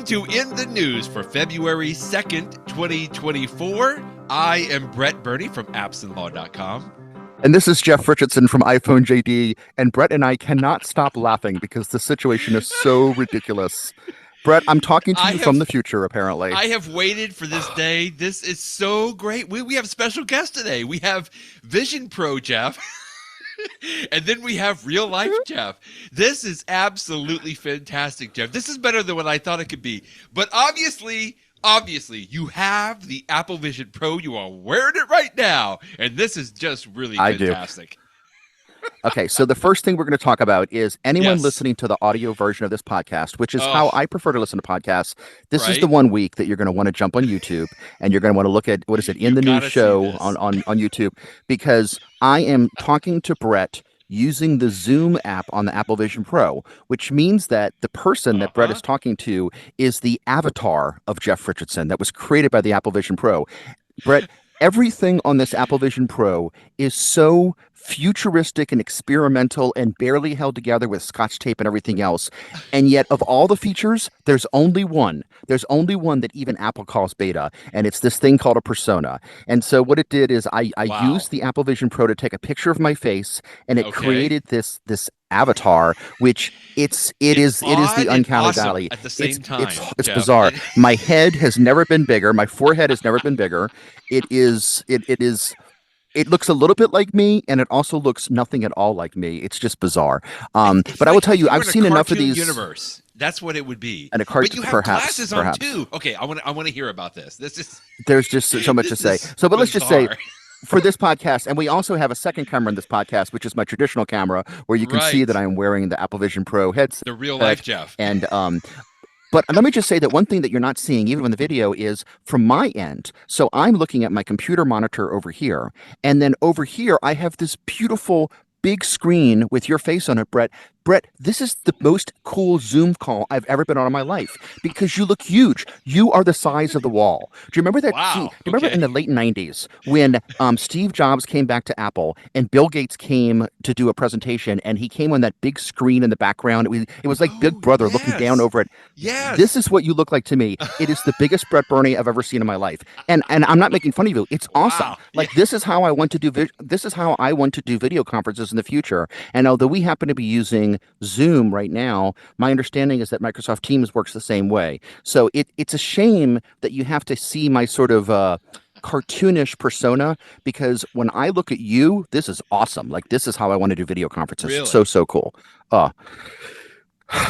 to In the News for February 2nd, 2024. I am Brett Burney from appsandlaw.com. And this is Jeff Richardson from iPhone JD. And Brett and I cannot stop laughing because the situation is so ridiculous. Brett, I'm talking to you from the future, apparently. I have waited for this day. This is so great. We have a special guest today. We have Vision Pro Jeff. And then we have real life Jeff. This is absolutely fantastic, Jeff. This is better than what I thought it could be. But obviously, you have the Apple Vision Pro. You are wearing it right now. And this is just really fantastic. Okay, so the first thing we're going to talk about is anyone listening to the audio version of this podcast, which is how I prefer to listen to podcasts. This is the 1 week that you're going to want to jump on YouTube and you're going to want to look at, what is it, In the News show on YouTube, because I am talking to Brett using the Zoom app on the Apple Vision Pro, which means that the person that Brett is talking to is the avatar of Jeff Richardson that was created by the Apple Vision Pro. Brett, everything on this Apple Vision Pro is so futuristic and experimental and barely held together with Scotch tape and everything else. And yet of all the features, there's only one. There's only one that even Apple calls beta, and it's this thing called a persona. And so what it did is I used the Apple Vision Pro to take a picture of my face, and it created this avatar, which it is the uncanny valley at the same time. It's bizarre. My head has never been bigger. My forehead has never been bigger. It looks a little bit like me, and it also looks nothing at all like me. It's just bizarre. But I will tell you, I've seen enough of these. Universe. That's what it would be. And a cartoon, but you have perhaps, glasses on too. Okay, I want to hear about this. There's just so much to say. So, but let's just say, for this podcast, and we also have a second camera in this podcast, which is my traditional camera, where you can see that I am wearing the Apple Vision Pro headset. The real life Jeff. And but let me just say that one thing that you're not seeing, even in the video, is from my end. So I'm looking at my computer monitor over here. And then over here, I have this beautiful big screen with your face on it, Brett. Brett, this is the most cool Zoom call I've ever been on in my life because you look huge. You are the size of the wall. Do you remember that? Wow. Do you remember in the late 90s when Steve Jobs came back to Apple and Bill Gates came to do a presentation, and he came on that big screen in the background? It was like Big Brother looking down over it. Yes. This is what you look like to me. It is the biggest Brett Burney I've ever seen in my life. And I'm not making fun of you. It's awesome. Wow. Like this is how I want to do video conferences in the future. And although we happen to be using Zoom right now, my understanding is that Microsoft Teams works the same way. So it's a shame that you have to see my sort of cartoonish persona, because when I look at you, this is awesome. Like this is how I want to do video conferences. Really? So cool.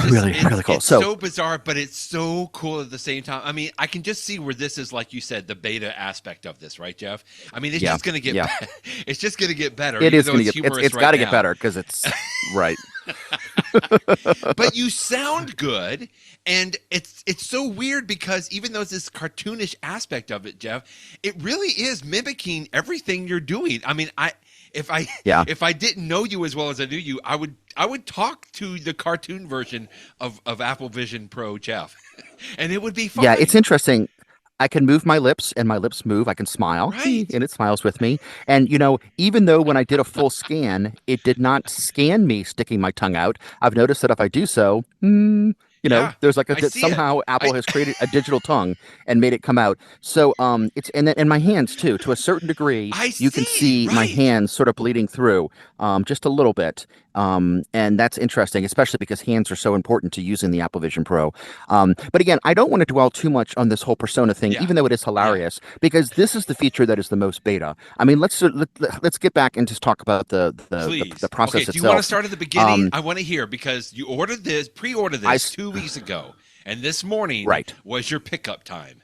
Really cool. It's so bizarre, but it's so cool at the same time. I mean, I can just see where this is, like you said, the beta aspect of this, right, Jeff? I mean, it's just going to get better. It's just going to get better. It is going to get. It's got to get better because it's right. But you sound good, and it's so weird because even though it's this cartoonish aspect of it, Jeff, it really is mimicking everything you're doing. I mean, if I didn't know you as well as I knew you, I would talk to the cartoon version of Apple Vision Pro Jeff, and it would be fun. Yeah, it's interesting. I can move my lips, and my lips move. I can smile, and it smiles with me. And, even though when I did a full scan, it did not scan me sticking my tongue out, I've noticed that if I do so, there's like somehow Apple has created a digital tongue and made it come out. So it's and my hands too, to a certain degree, you can see my hands sort of bleeding through just a little bit. And that's interesting, especially because hands are so important to using the Apple Vision Pro. But again, I don't want to dwell too much on this whole persona thing, even though it is hilarious, because this is the feature that is the most beta. I mean, let's get back and just talk about the process itself. Do you want to start at the beginning? I want to hear, because you pre-ordered this 2 weeks ago, and this morning was your pickup time.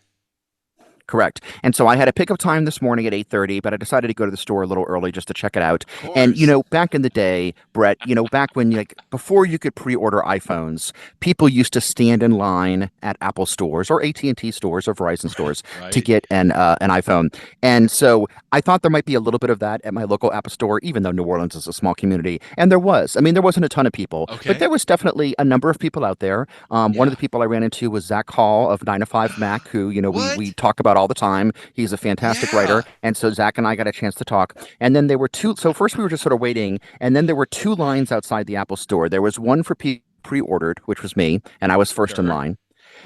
Correct. And so I had a pickup time this morning at 8:30, but I decided to go to the store a little early just to check it out. And, back in the day, Brett, back when before you could pre-order iPhones, people used to stand in line at Apple stores or AT&T stores or Verizon stores to get an iPhone. And so I thought there might be a little bit of that at my local Apple store, even though New Orleans is a small community. And there was. I mean, there wasn't a ton of people, but there was definitely a number of people out there. One of the people I ran into was Zach Hall of 9 to 5 Mac, who, we talk about all the time. He's a fantastic writer. And so Zach and I got a chance to talk. And then there were two. So first we were just sort of waiting. And then there were two lines outside the Apple store. There was one for pre-ordered, which was me. And I was first in line.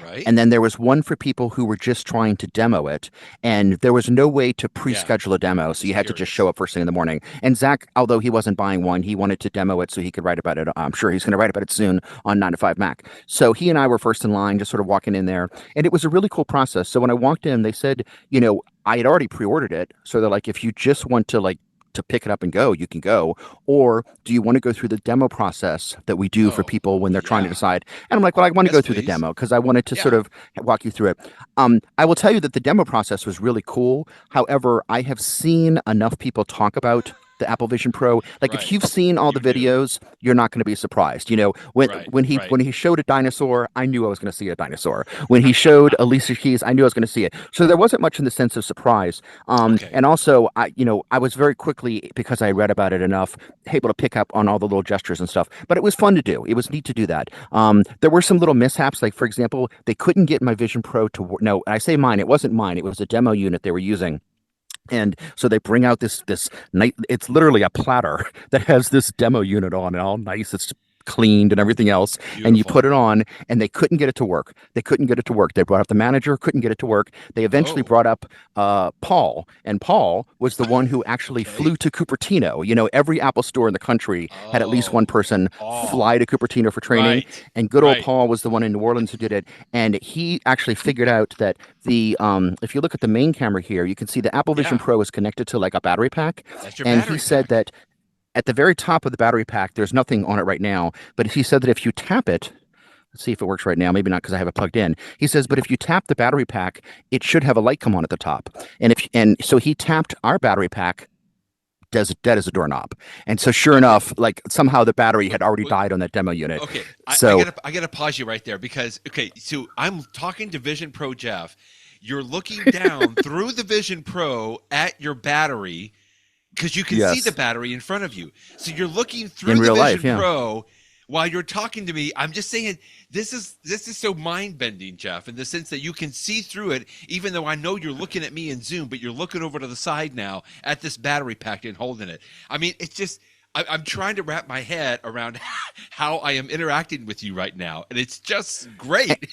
Right. And then there was one for people who were just trying to demo it. And there was no way to Yeah. pre-schedule a demo. I So was you had to just curious. show up first thing in the morning. And Zach, although he wasn't buying one, he wanted to demo it so he could write about it. I'm sure he's going to write about it soon on 9 to 5 Mac. So he and I were first in line, just sort of walking in there. And it was a really cool process. So when I walked in, they said, I had already pre-ordered it. So they're like, if you just want to pick it up and go, you can go. Or do you want to go through the demo process that we do for Oh, people when they're trying to yeah. decide? And I'm like, well, I want to Yes, go through the please. demo because I wanted to sort Yeah. of walk you through it. I will tell you that the demo process was really cool. However, I have seen enough people talk about the Apple Vision Pro. Like if Right. you've seen all the You knew. videos, you're not going to be surprised. When Right. when he Right. when he showed a dinosaur, I knew I was going to see a dinosaur. When he showed Alicia Keys, I knew I was going to see it. So there wasn't much in the sense of surprise. Okay. And also, I was very quickly, because I read about it enough, able to pick up on all the little gestures and stuff. But it was fun to do. It was neat to do that. There were some little mishaps, like for example, they couldn't get my Vision Pro to work. No, I say mine. It wasn't mine. It was a demo unit they were using. And so they bring out this night. It's literally a platter that has this demo unit on and all nice. It's cleaned and everything else. And you Beautiful. put it on, and they couldn't get it to work. They couldn't get it to work. They brought up the manager, couldn't get it to work. They eventually Oh, brought up Paul, and Paul was the one who actually okay. flew to Cupertino. Every Apple store in the country had at least one Oh, person Paul. fly to Cupertino for training. Right. And good old Right. Paul was the one in New Orleans who did it. And he actually figured out that if you look at the main camera here, you can see the Apple Vision Yeah. Pro is connected to like a battery pack. That's your And he battery said pack. that at the very top of the battery pack, there's nothing on it right now. But he said that if you tap it, let's see if it works right now. Maybe not because I have it plugged in. He says, but if you tap the battery pack, it should have a light come on at the top. And so he tapped our battery pack dead as a doorknob. And so sure Okay. enough, like somehow the battery had already Wait, died on that demo unit. okay. So I gotta pause you right there because okay, so I'm talking to Vision Pro Jeff. You're looking down through the Vision Pro at your battery because you can see the yes, battery in front of you. So you're looking in through the real life, Vision yeah. Pro while you're talking to me. I'm just saying this is so mind bending, Jeff, in the sense that you can see through it, even though I know you're looking at me in Zoom, but you're looking over to the side now at this battery pack and holding it. I mean, it's just I'm trying to wrap my head around how I am interacting with you right now, and it's just great.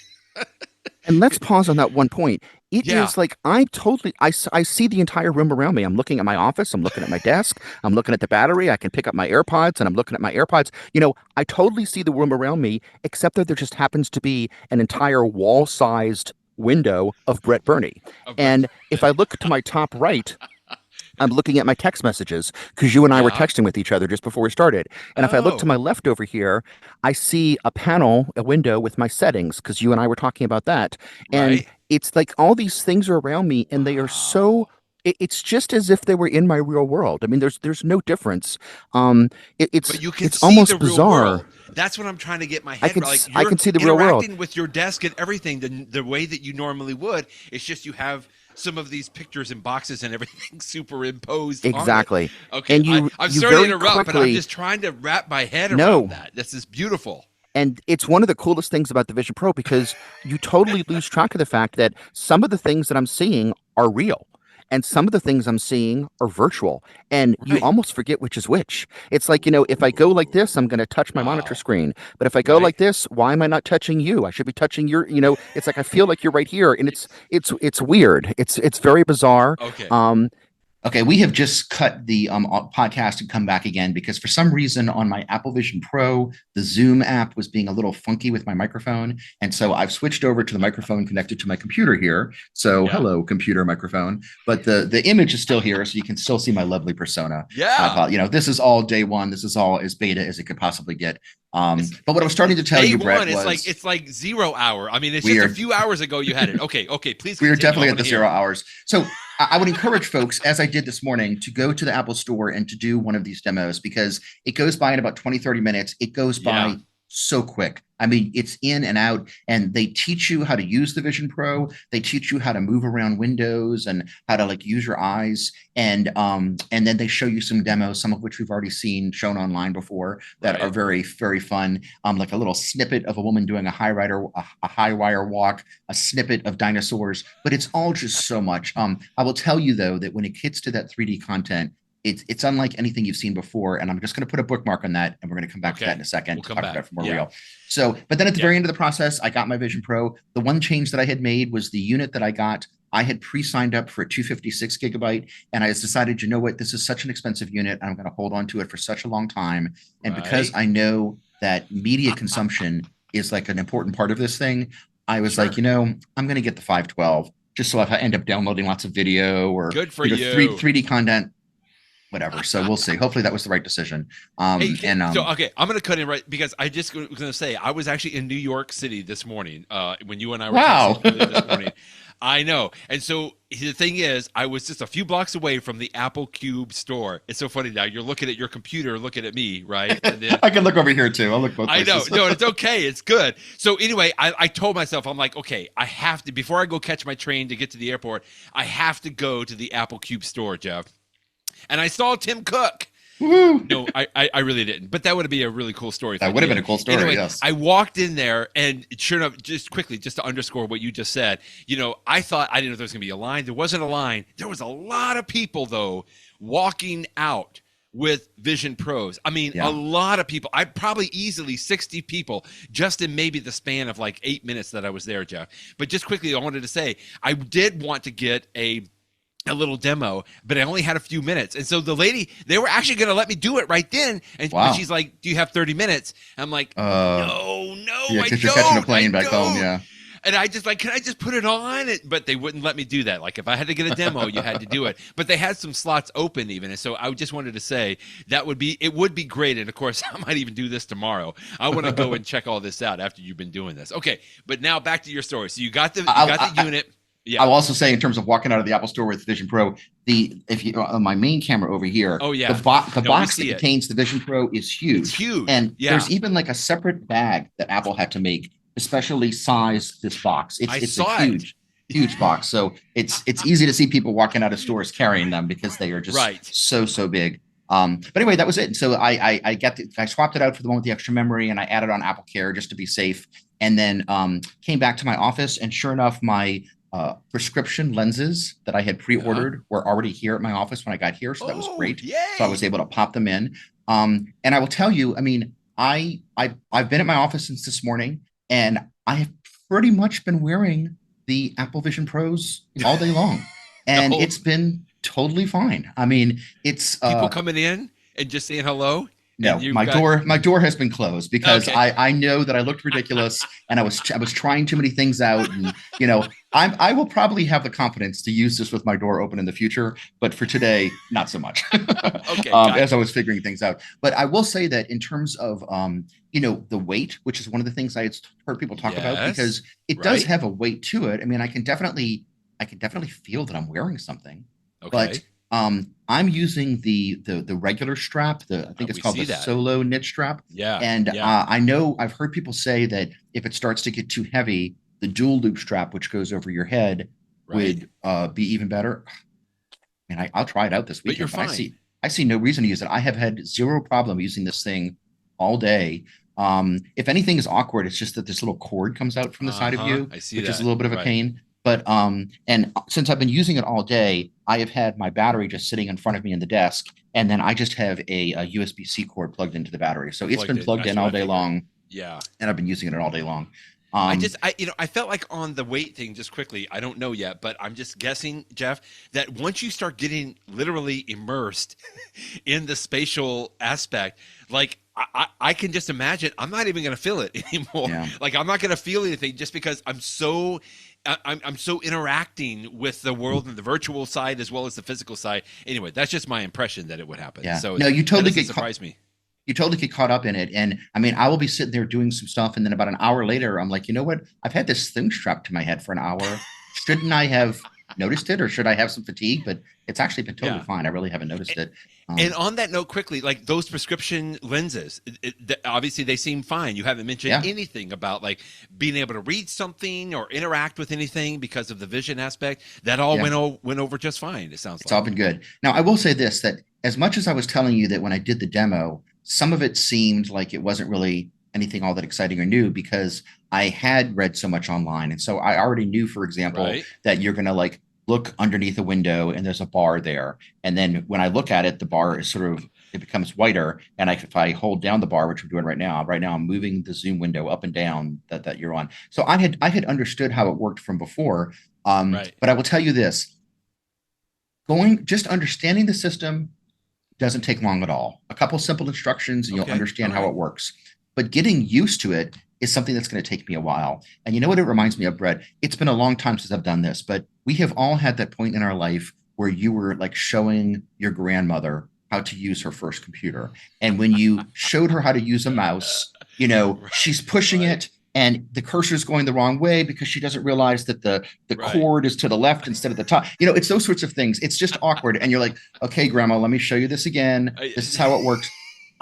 And let's pause on that one point. It Yeah. is like I see the entire room around me. I'm looking at my office. I'm looking at my desk. I'm looking at the battery. I can pick up my AirPods and I'm looking at my AirPods. I totally see the room around me, except that there just happens to be an entire wall-sized window of Brett Burney. Brett. And if I look to my top right, I'm looking at my text messages because you and I were Yeah. texting with each other just before we started. And if I look to Oh, my left over here, I see a window with my settings because you and I were talking about that. And right. it's like all these things are around me and they are so Wow. it's just as if they were in my real world. I mean, there's no difference. But you can It's see the almost real bizarre. world. That's what I'm trying to get my head around. Like I you're can see the real world. interacting with your desk and everything the way that you normally would. It's just you have some of these pictures and boxes and everything superimposed on it. Exactly. Okay, And I'm you sorry to very interrupt, but I'm quickly just trying to wrap my head around no. that. This is beautiful. And it's one of the coolest things about the Vision Pro because you totally lose track of the fact that some of the things that I'm seeing are real and some of the things I'm seeing are virtual. And you Right. almost forget which is which. It's like, if I go like Ooh, this, I'm going to touch my monitor wow. screen. But if I go Right. like this, why am I not touching you? I should be touching it's like I feel like you're right here. And it's weird. It's very bizarre. Okay. Um, Okay, we have just cut the podcast and come back again because for some reason on my Apple Vision Pro, the Zoom app was being a little funky with my microphone. And so I've switched over to the microphone connected to my computer here. So Yeah. hello, computer microphone. But the image is still here, so you can still see my lovely persona. Yeah. This is all day one. This is all as beta as it could possibly get. But what I was starting to tell Day you, one, Brett, it's like 0 hour. I mean, it's we just a are few hours ago you had it. Okay, okay, please we are continue. definitely I at the wanna 0 hear. hours. So I would encourage folks, as I did this morning, to go to the Apple Store and to do one of these demos because it goes by in about 20, 30 minutes. It goes Yeah. by so quick. I mean, it's in and out, and they teach you how to use the Vision Pro. They teach you how to move around windows and how to like use your eyes. And then they show you some demos, some of which we've already seen shown online before that are Right. very, very fun. Like a little snippet of a woman doing a high wire walk, a snippet of dinosaurs, but it's all just so much. I will tell you though that when it gets to that 3D content, it's unlike anything you've seen before. And I'm just going to put a bookmark on that, and we're going to come back to that in a second. We'll to come talk back. about it for more real. So, but then at the very end of the process, I got my Vision Pro. The one change that I had made was the unit that I got. I had pre-signed up for a 256 gigabyte, and I just decided, you know what, this is such an expensive unit. I'm going to hold on to it for such a long time. And because I know that media consumption is like an important part of this thing, I was like, you know, I'm going to get the 512 just so if I end up downloading lots of video or good for you know, you. 3D content, whatever. So we'll see. Hopefully that was the right decision. So okay, I'm going to cut in right because I just was going to say I was actually in New York City this morning when you and I were texting this morning. I know. And so the thing is, I was just a few blocks away from the Apple Cube store. It's so funny now. You're looking at your computer, looking at me, right? And then, I can look over here too. I'll look both places. I know. No, it's okay. It's good. So anyway, I told myself, I'm like, okay, I have to, before I go catch my train to get to the airport, I have to go to the Apple Cube store, Jeff. And I saw Tim Cook. Woo. No, I really didn't. But that would be a really cool story. That would have been a cool story, anyway, yes. I walked in there, and sure enough, just quickly, just to underscore what you just said, you know, I thought, I didn't know there was going to be a line. There wasn't a line. There was a lot of people, though, walking out with Vision Pros. I mean, a lot of people. I probably easily 60 people just in maybe the span of like 8 minutes that I was there, Jeff. But just quickly, I wanted to say, I did want to get a little demo, but I only had a few minutes. And so the lady, they were actually going to let me do it right then. And she's like, do you have 30 minutes? I'm like, no, I don't. You're catching a plane back home, yeah. And I just like, can I just put it on? But they wouldn't let me do that. Like if I had to get a demo, you had to do it. But they had some slots open even. And so I just wanted to say it would be great. And of course, I might even do this tomorrow. I want to go and check all this out after you've been doing this. Okay. But now back to your story. So you got the unit. Yeah. I'll also say in terms of walking out of the Apple Store with Vision Pro, if you on my main camera over here, the box that contains the Vision Pro is huge. It's huge. And there's even like a separate bag that Apple had to make, especially size this box. It's a huge box. So it's easy to see people walking out of stores carrying them because they are just so big. But anyway, that was it. And so I swapped it out for the one with the extra memory, and I added on Apple Care just to be safe. And then came back to my office, and sure enough, my prescription lenses that I had pre-ordered were already here at my office when I got here. So that was great. Yay. So I was able to pop them in. And I will tell you, I mean, I've been at my office since this morning, and I have pretty much been wearing the Apple Vision Pros all day long. And it's been totally fine. I mean, it's people coming in and just saying hello. No, my door has been closed because I know that I looked ridiculous, and I was trying too many things out, and you know, I will probably have the confidence to use this with my door open in the future, but for today, not so much. As I was figuring things out. But I will say that in terms of you know, the weight, which is one of the things I had heard people talk about, because it does have a weight to it. I mean, I can definitely feel that I'm wearing something. But I'm using the regular strap. I think it's called the Solo knit strap. And I know I've heard people say that if it starts to get too heavy, the dual loop strap, which goes over your head, would be even better. And I'll try it out this weekend. But you're fine. I see no reason to use it. I have had zero problem using this thing all day. If anything is awkward, it's just that this little cord comes out from the side of you, which is a little bit of a pain. But and since I've been using it all day, I have had my battery just sitting in front of me in the desk, and then I just have a USB-C cord plugged into the battery. So it's been plugged in all day long. Yeah. And I've been using it all day long. I felt like on the weight thing, just quickly, I don't know yet, but I'm just guessing, Jeff, that once you start getting literally immersed in the spatial aspect, like I can just imagine I'm not even going to feel it anymore. Yeah. Like I'm not going to feel anything just because I'm so interacting with the world and the virtual side as well as the physical side. Anyway, that's just my impression that it would happen. Yeah. So no, you totally surprised me. You totally get caught up in it. And I mean, I will be sitting there doing some stuff, and then about an hour later, I'm like, you know what? I've had this thing strapped to my head for an hour. Shouldn't I have noticed it, or should I have some fatigue? But it's actually been totally fine. I really haven't noticed it. And on that note, quickly, like those prescription lenses, obviously they seem fine. You haven't mentioned anything about like being able to read something or interact with anything because of the vision aspect. That all went over just fine. It sounds like it's all been good. Now, I will say this, that as much as I was telling you that when I did the demo, some of it seemed like it wasn't really anything all that exciting or new because I had read so much online. And so I already knew, for example, that you're going to like look underneath a window and there's a bar there. And then when I look at it, the bar is sort of, it becomes whiter. And if I hold down the bar, which I'm doing right now I'm moving the zoom window up and down that you're on. So I had understood how it worked from before. But I will tell you this, just understanding the system doesn't take long at all. A couple simple instructions and you'll understand how it works. But getting used to it is something that's going to take me a while. And you know what it reminds me of, Brett? It's been a long time since I've done this, but we have all had that point in our life where you were like showing your grandmother how to use her first computer. And when you showed her how to use a mouse, you know, she's pushing it and the cursor is going the wrong way because she doesn't realize that the cord is to the left instead of the top. You know, it's those sorts of things. It's just awkward. And you're like, okay, grandma, let me show you this again. This is how it works.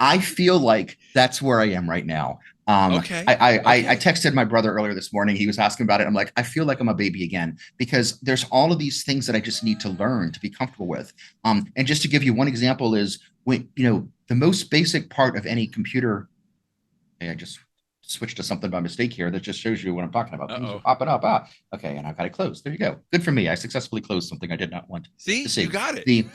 I feel like that's where I am right now. I texted my brother earlier this morning. He was asking about it. I'm like, I feel like I'm a baby again because there's all of these things that I just need to learn to be comfortable with. And just to give you one example is when, you know, the most basic part of any computer, I just switched to something by mistake here that just shows you what I'm talking about. Things are popping up. Okay, and I've got it closed. There you go. Good for me. I successfully closed something I did not want to see. You got it.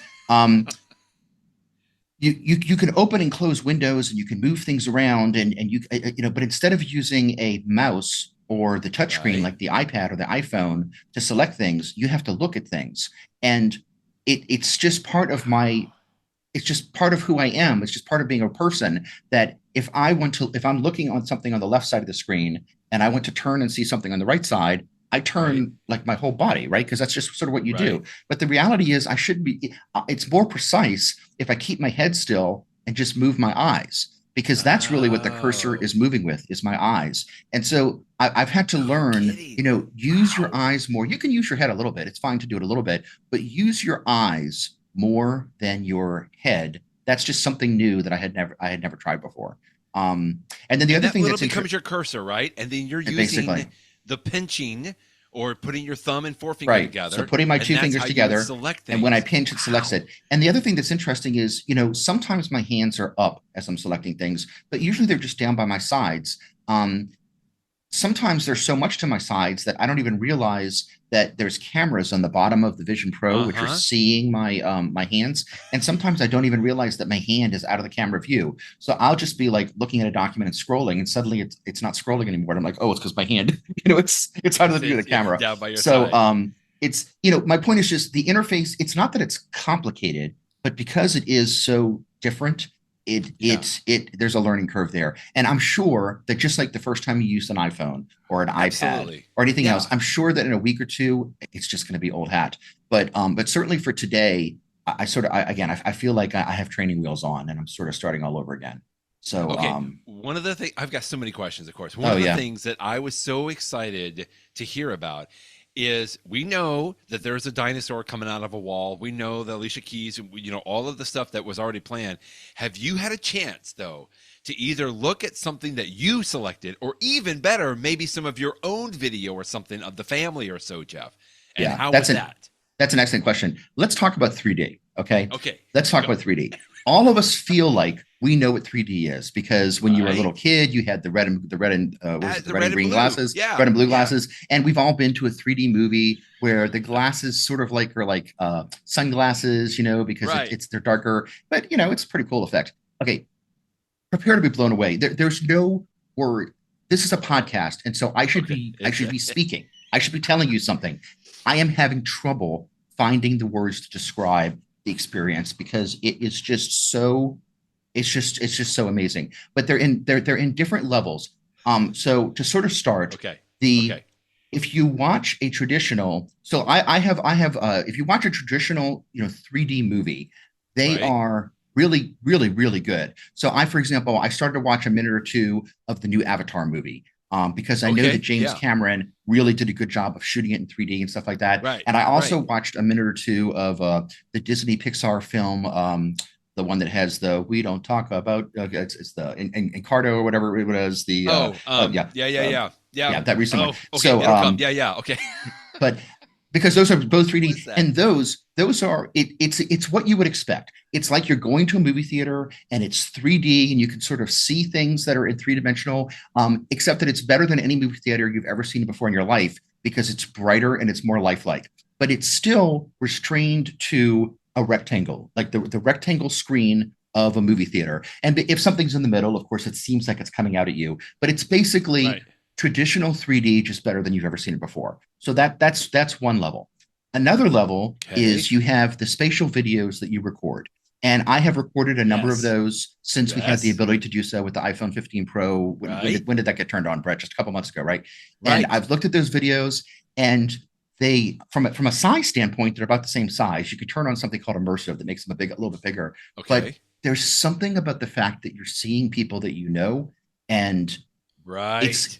You can open and close windows and you can move things around and you know, but instead of using a mouse or the touchscreen like the iPad or the iPhone to select things, you have to look at things. And it's just part of it's just part of who I am. It's just part of being a person that if I'm looking on something on the left side of the screen and I want to turn and see something on the right side, I turn like my whole body, right? Because that's just sort of what you do. But the reality is it's more precise if I keep my head still and just move my eyes, because that's really what the cursor is moving with, is my eyes. And so I've had to learn, you know, use your eyes more. You can use your head a little bit. It's fine to do it a little bit, but use your eyes more than your head. That's just something new that I had never tried before. And then the other thing that becomes your cursor, right? And then you're using the pinching or putting your thumb and forefinger together. So putting my two fingers together, and when I pinch, it selects it. And the other thing that's interesting is, you know, sometimes my hands are up as I'm selecting things, but usually they're just down by my sides. Sometimes there's so much to my sides that I don't even realize that there's cameras on the bottom of the Vision Pro, which are seeing my my hands. And sometimes I don't even realize that my hand is out of the camera view. So I'll just be like looking at a document and scrolling, and suddenly it's not scrolling anymore. And I'm like, oh, it's because my hand, you know, it's out of the view of the camera. Down by your side. It's, you know, my point is just the interface. It's not that it's complicated, but because it is so different, there's a learning curve there. And I'm sure that just like the first time you used an iPhone or an iPad or anything else, I'm sure that in a week or two, it's just going to be old hat. But certainly for today, I feel like I have training wheels on and I'm sort of starting all over again. So, one of the things, I've got so many questions, of course. One of the things that I was so excited to hear about is we know that there's a dinosaur coming out of a wall. We know that Alicia Keys, you know, all of the stuff that was already planned. Have you had a chance, though, to either look at something that you selected or even better, maybe some of your own video or something of the family or so, Jeff? And how was that? That's an excellent question. Let's talk about 3D, okay? Okay. Let's talk about 3D. All of us feel like we know what 3D is because when you were a little kid, you had the red and green glasses, red and blue glasses, and we've all been to a 3D movie where the glasses sort of like are like sunglasses, you know, because they're darker, but you know, it's a pretty cool effect. Okay, prepare to be blown away. There's no word. This is a podcast, and so I should be speaking. I should be telling you something. I am having trouble finding the words to describe the experience because it is just so. It's just so amazing. But they're in different levels. So to sort of start, if you watch a traditional, so I have if you watch a traditional, you know, 3D movie, they are really, really, really good. So for example, I started to watch a minute or two of the new Avatar movie. Because I know that James Cameron really did a good job of shooting it in 3D and stuff like that. And I also watched a minute or two of the Disney Pixar film, the one that has the "We don't talk about." It's the Encardo or whatever it was. The that recent one. So but because those are both 3D, and those are it's what you would expect. It's like you're going to a movie theater and it's 3D and you can sort of see things that are in three-dimensional, except that it's better than any movie theater you've ever seen before in your life because it's brighter and it's more lifelike. but it's still restrained to a rectangle, like the rectangle screen of a movie theater. And if something's in the middle, of course, it seems like it's coming out at you, but it's basically traditional 3D, just better than you've ever seen it before. So that's one level. Another level is you have the spatial videos that you record. And I have recorded a number of those since we had the ability to do so with the iPhone 15 Pro. When did that get turned on, Brett? Just a couple months ago, right? And I've looked at those videos, and they, from a size standpoint, they're about the same size. You could turn on something called immersive that makes them a little bit bigger. But there's something about the fact that you're seeing people that you know, and it's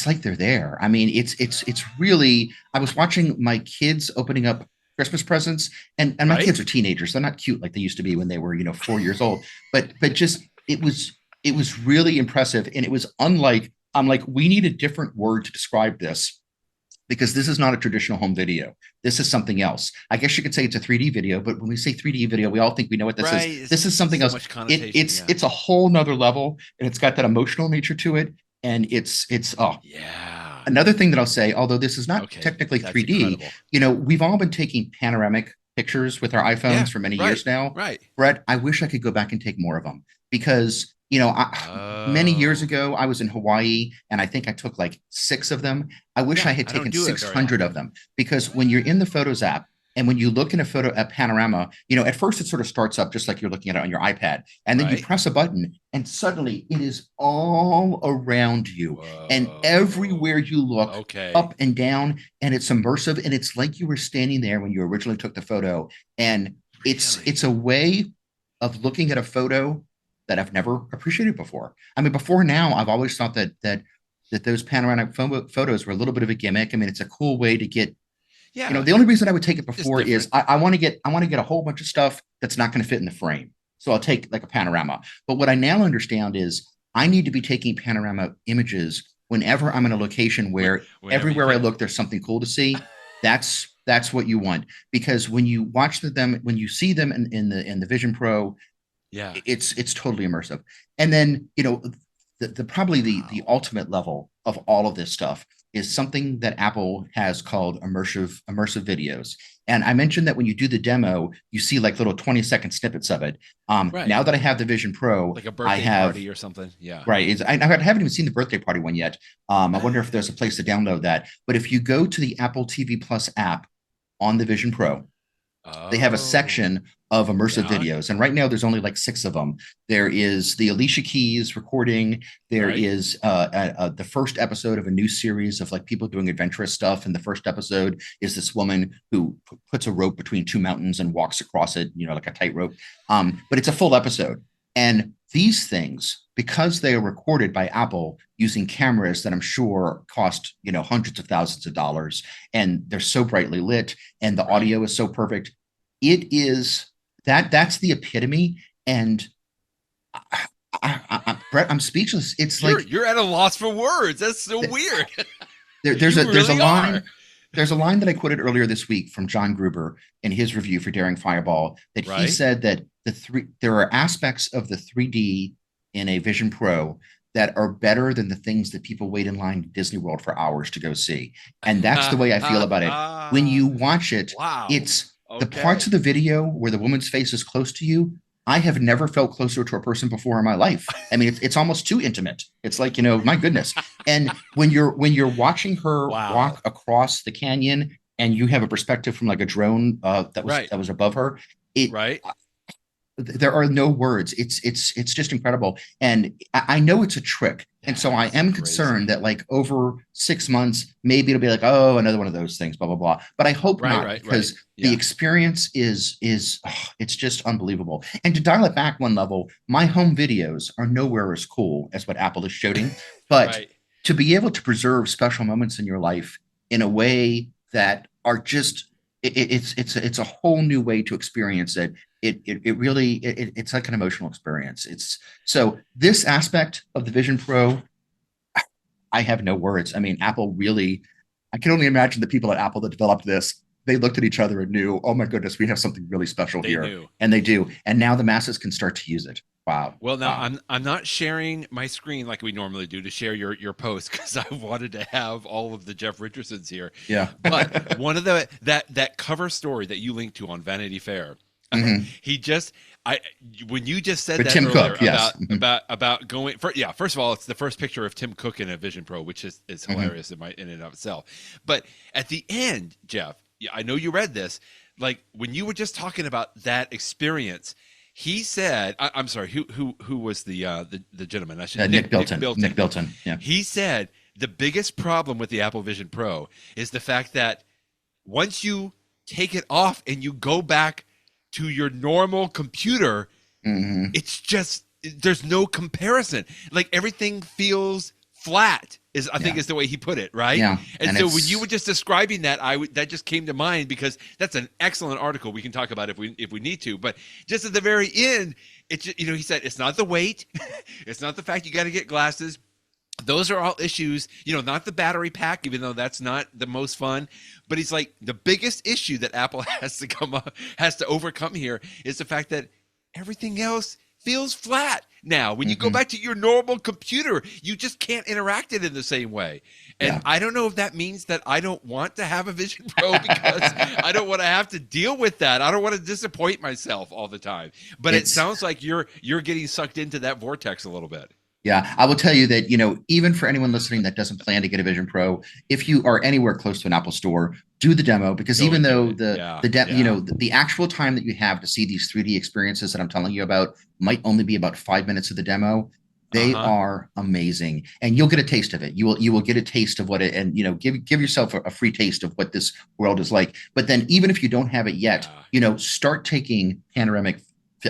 like they're there. I mean, it's really. I was watching my kids opening up Christmas presents, and my kids are teenagers. They're not cute like they used to be when they were 4 years old. But just it was really impressive, and it was unlike. I'm like, we need a different word to describe this, because this is not a traditional home video. This is something else. I guess you could say it's a 3D video, but when we say 3D video, we all think we know what this is. This is something else. It's a whole nother level, and it's got that emotional nature to it. And it's Another thing that I'll say, although this is not technically 3D, we've all been taking panoramic pictures with our iPhones for many years now. Brett, I wish I could go back and take more of them, because many years ago, I was in Hawaii, and I think I took like 6 of them. I wish I had taken 600 of them, because when you're in the Photos app, and when you look in a panorama, at first it sort of starts up just like you're looking at it on your iPad. And then you press a button, and suddenly it is all around you. Whoa. And everywhere you look, up and down, and it's immersive. And it's like you were standing there when you originally took the photo. And it's a way of looking at a photo that I've never appreciated before. I mean, before now, I've always thought that those panoramic photos were a little bit of a gimmick. I mean, it's a cool way to get. The only reason I would take it before is I want to get a whole bunch of stuff that's not going to fit in the frame. So I'll take like a panorama. But what I now understand is I need to be taking panorama images whenever I'm in a location where everywhere I look, there's something cool to see. That's what you want, because when you watch them, when you see them in the Vision Pro, it's totally immersive. And then probably the ultimate level of all of this stuff is something that Apple has called immersive videos. And I mentioned that when you do the demo, you see like little 20-second snippets of it. Now that I have the Vision Pro, like a birthday party or something. Yeah. Right. I haven't even seen the birthday party one yet. I wonder if there's a place to download that. But if you go to the Apple TV Plus app on the Vision Pro, they have a section of immersive videos. And right now there's only like 6 of them. There is the Alicia Keys recording. There is the first episode of a new series of like people doing adventurous stuff. And the first episode is this woman who puts a rope between 2 mountains and walks across it, like a tightrope. But it's a full episode. And these things, because they are recorded by Apple using cameras that I'm sure cost, hundreds of thousands of dollars, and they're so brightly lit, and the audio is so perfect, it is that's the epitome. And Brett, I'm speechless. It's you're at a loss for words. That's so weird. There's a line. There's a line that I quoted earlier this week from John Gruber in his review for Daring Fireball, that he said that there are aspects of the 3D in a Vision Pro that are better than the things that people wait in line to Disney World for hours to go see. And that's the way I feel about it. When you watch it, it's the parts of the video where the woman's face is close to you. I have never felt closer to a person before in my life. I mean, it's almost too intimate. It's like, my goodness. And when you're watching her walk across the canyon, and you have a perspective from like a drone that was above her, there are no words. It's just incredible. And I know it's a trick. And so I am concerned that like over 6 months, maybe it'll be like, oh, another one of those things, blah, blah, blah. But I hope not, because the experience is it's just unbelievable. And to dial it back one level, my home videos are nowhere as cool as what Apple is shooting. But to be able to preserve special moments in your life in a way that are just, it's a whole new way to experience it. It really it's like an emotional experience. So this aspect of the Vision Pro, I have no words. I mean, Apple really, I can only imagine the people at Apple that developed this they looked at each other and knew, oh my goodness, we have something really special They here. knew. And they do. And now the masses can start to use it. Wow. Well, now Wow. I'm not sharing my screen like we normally do to share your post because I wanted to have all of the Jeff Richardsons here. Yeah. But one of that cover story that you linked to on Vanity Fair, he just when you just said that Tim earlier Cook, yes. about going first of all, it's the first picture of Tim Cook in a Vision Pro, which is hilarious in and of itself. But at the end, Jeff, I know you read this, like when you were just talking about that experience. He said, "I'm sorry. Who was the gentleman? I should Nick Bilton. Nick Bilton. Yeah. He said the biggest problem with the Apple Vision Pro is the fact that once you take it off and you go back to your normal computer, it's just there's no comparison. Like everything feels flat." I think is the way he put it, right? Yeah. And so when you were just describing that, that just came to mind because that's an excellent article we can talk about if we need to. But just at the very end, it's he said it's not the weight, it's not the fact you got to get glasses. Those are all issues, not the battery pack, even though that's not the most fun. But he's like the biggest issue that Apple has to overcome here is the fact that everything else feels flat now. When you go back to your normal computer, you just can't interact it in the same way. And I don't know if that means that I don't want to have a Vision Pro because I don't want to have to deal with that. I don't want to disappoint myself all the time. But it sounds like you're getting sucked into that vortex a little bit. Yeah, I will tell you that, even for anyone listening that doesn't plan to get a Vision Pro, if you are anywhere close to an Apple store, do the demo because even though the actual time that you have to see these 3D experiences that I'm telling you about might only be about 5 minutes of the demo, they are amazing, and you'll get a taste of it. You will get a taste of what it, and give yourself a free taste of what this world is like. But then even if you don't have it yet, start taking panoramic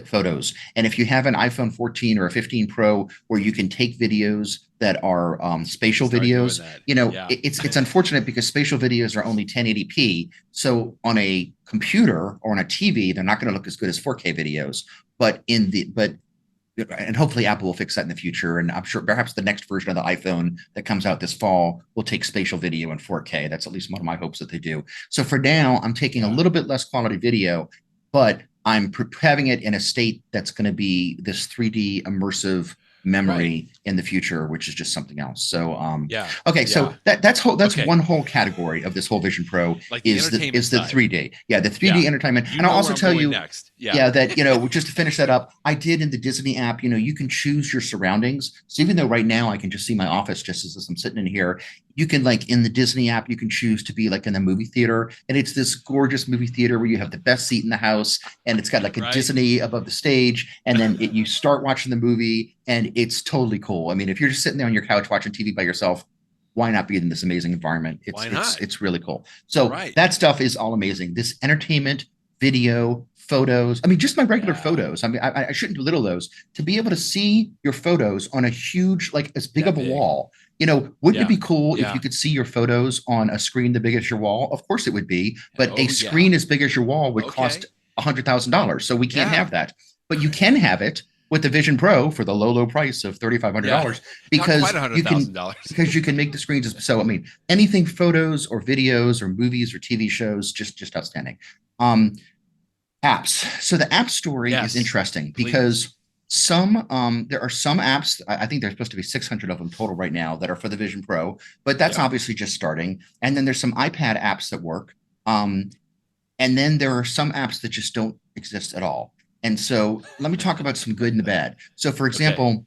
photos. And if you have an iPhone 14 or a 15 Pro where you can take videos that are spatial videos, it's unfortunate because spatial videos are only 1080p. So on a computer or on a TV, they're not going to look as good as 4K videos. And hopefully Apple will fix that in the future. And I'm sure perhaps the next version of the iPhone that comes out this fall will take spatial video in 4K. That's at least one of my hopes that they do. So for now, I'm taking a little bit less quality video, but I'm having it in a state that's going to be this 3D immersive memory in the future, which is just something else. So so that's one whole category of this whole Vision Pro, like is the 3D. Yeah, the 3D entertainment. And I'll also tell you next. That just to finish that up, I did in the Disney app, you can choose your surroundings. So even though right now I can just see my office just as I'm sitting in here, you can, like in the Disney app, you can choose to be like in the movie theater. And it's this gorgeous movie theater where you have the best seat in the house. And it's got like a Disney above the stage. And then you start watching the movie and it's totally cool. I mean, if you're just sitting there on your couch watching TV by yourself, why not be in this amazing environment? It's really cool. So that stuff is all amazing. This entertainment, video, photos. I mean, just my regular photos. I mean, I shouldn't belittle those. To be able to see your photos on a huge, like as big of a wall, wouldn't it be cool if you could see your photos on a screen the big as your wall? Of course it would be, but a screen as big as your wall would cost $100,000. So we can't have that, but you can have it with the Vision Pro for the low price of $3,500 because you can make the screens. So, I mean, anything photos or videos or movies or TV shows, just outstanding. Apps. So the app story is interesting because there are some apps, I think there's supposed to be 600 of them total right now that are for the Vision Pro, but that's obviously just starting. And then there's some iPad apps that work. And then there are some apps that just don't exist at all. And so let me talk about some good and the bad. So for example,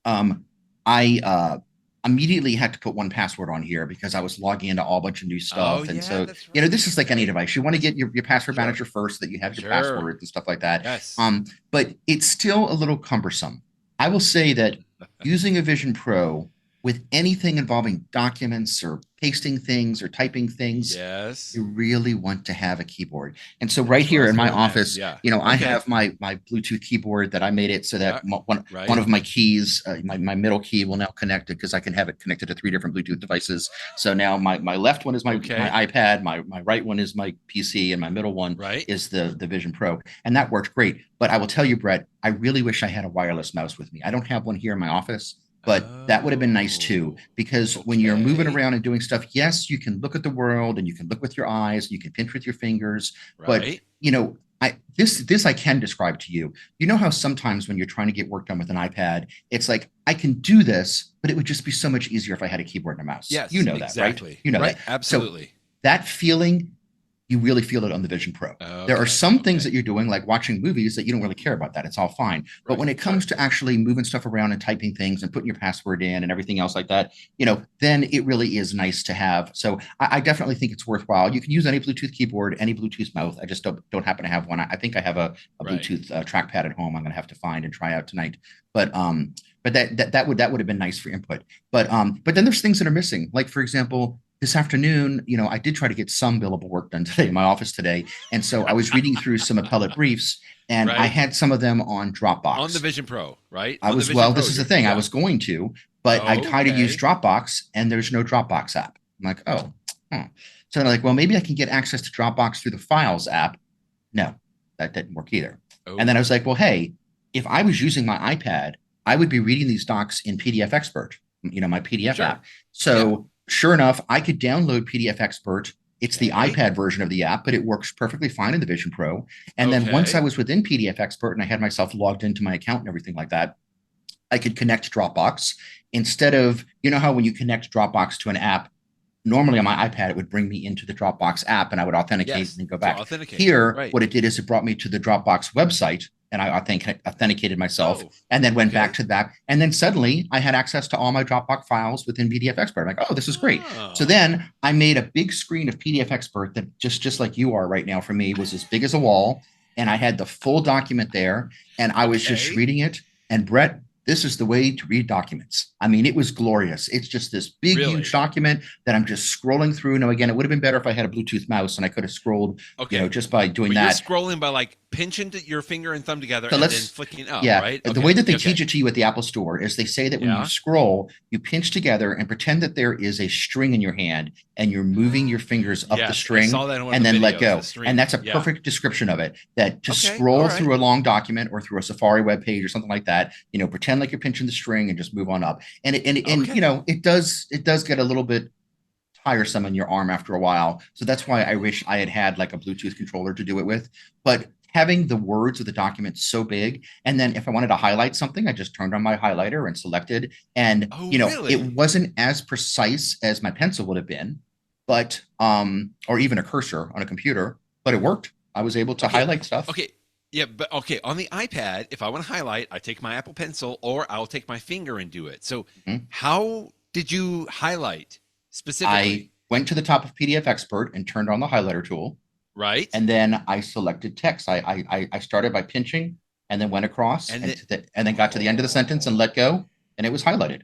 I immediately had to put 1Password on here because I was logging into all bunch of new stuff. And so, this is like any device. You want to get your password manager first so that you have your passwords and stuff like that. Yes. But it's still a little cumbersome. I will say that using a Vision Pro with anything involving documents or pasting things or typing things, you really want to have a keyboard. And so right here in my office, I have my Bluetooth keyboard that I made it so that one of my keys, my middle key will now connect it because I can have it connected to 3 different Bluetooth devices. So now my left one is my iPad, my right one is my PC, and my middle one is the Vision Pro. And that works great. But I will tell you, Brett, I really wish I had a wireless mouse with me. I don't have one here in my office. but that would have been nice too, Oh, because when you're moving okay. around and doing stuff, yes, you can look at the world and you can look with your eyes, you can pinch with your fingers, but Right. this I can describe to you. You know how sometimes when you're trying to get work done with an iPad, it's like I can do this, but it would just be so much easier if I had a keyboard and a mouse. You Yes, know that, right? exactly. You know Right. that. So Absolutely. that feeling, you really feel it on the Vision Pro. There are Okay. some things Okay. that you're doing, like watching movies, that you don't really care about that. It's all fine. But Right. when it comes to actually moving stuff around and typing things and putting your password in and everything else like that, then it really is nice to have. So I definitely think it's worthwhile. You can use any Bluetooth keyboard, any Bluetooth mouse. I just don't happen to have one. I think I have a Right. Bluetooth trackpad at home. I'm going to have to find and try out tonight. But that would have been nice for input. But then there's things that are missing. Like, for example, this afternoon, I did try to get some billable work done today in my office today. And so I was reading through some appellate briefs, and I Right. had some of them on On the Dropbox. Vision Pro, right? I On the was, Vision well, Pro, this is the thing. I yeah. was going to, but I tried to use Okay. Dropbox and there's no Dropbox app. I'm like, oh, huh. So I'm like, well, maybe I can get access to Dropbox through the Files app. No, that didn't work either. And then I was like, well, hey, if I was using my iPad, I would be reading these docs in PDF Expert, my PDF Sure. app. So sure enough, I could download PDF Expert. It's the Okay. iPad version of the app, but it works perfectly fine in the Vision Pro. And then once I was within PDF Expert and I had myself logged into my account and everything like that, I could connect Dropbox instead of, how when you connect Dropbox to an app, normally on my iPad, it would bring me into the Dropbox app and I would authenticate Yes. and go back. Authenticate. Here, Right. what it did is it brought me to the Dropbox website and I authenticated myself and then went back to that. And then suddenly I had access to all my Dropbox files within PDF Expert. I'm like, oh, this is great. So then I made a big screen of PDF Expert that just like you are right now for me was as big as a wall. And I had the full document there and I was just reading it. And Brett, this is the way to read documents. I mean, it was glorious. It's just this big, huge document that I'm just scrolling through. Now, again, it would have been better if I had a Bluetooth mouse and I could have scrolled, just by doing that. You're scrolling by like pinching your finger and thumb together and then flicking up, right? The way that they teach it to you at the Apple Store is they say that when you scroll, you pinch together and pretend that there is a string in your hand and you're moving your fingers up the string and then let go. And that's a perfect description of it, that just scroll through a long document or through a Safari web page or something like that, pretend like you're pinching the string and just move on up. And it does get a little bit tiresome in your arm after a while. So that's why I wish I had like a Bluetooth controller to do it with. But having the words of the document so big, and then if I wanted to highlight something, I just turned on my highlighter and selected, and it wasn't as precise as my pencil would have been, but or even a cursor on a computer, but it worked. I was able to highlight stuff. Yeah, but on the iPad, if I want to highlight, I take my Apple Pencil or I'll take my finger and do it. So how did you highlight specifically? I went to the top of PDF Expert and turned on the highlighter tool. Right. And then I selected text. I started by pinching and then went across and then got to the end of the sentence and let go, and it was highlighted.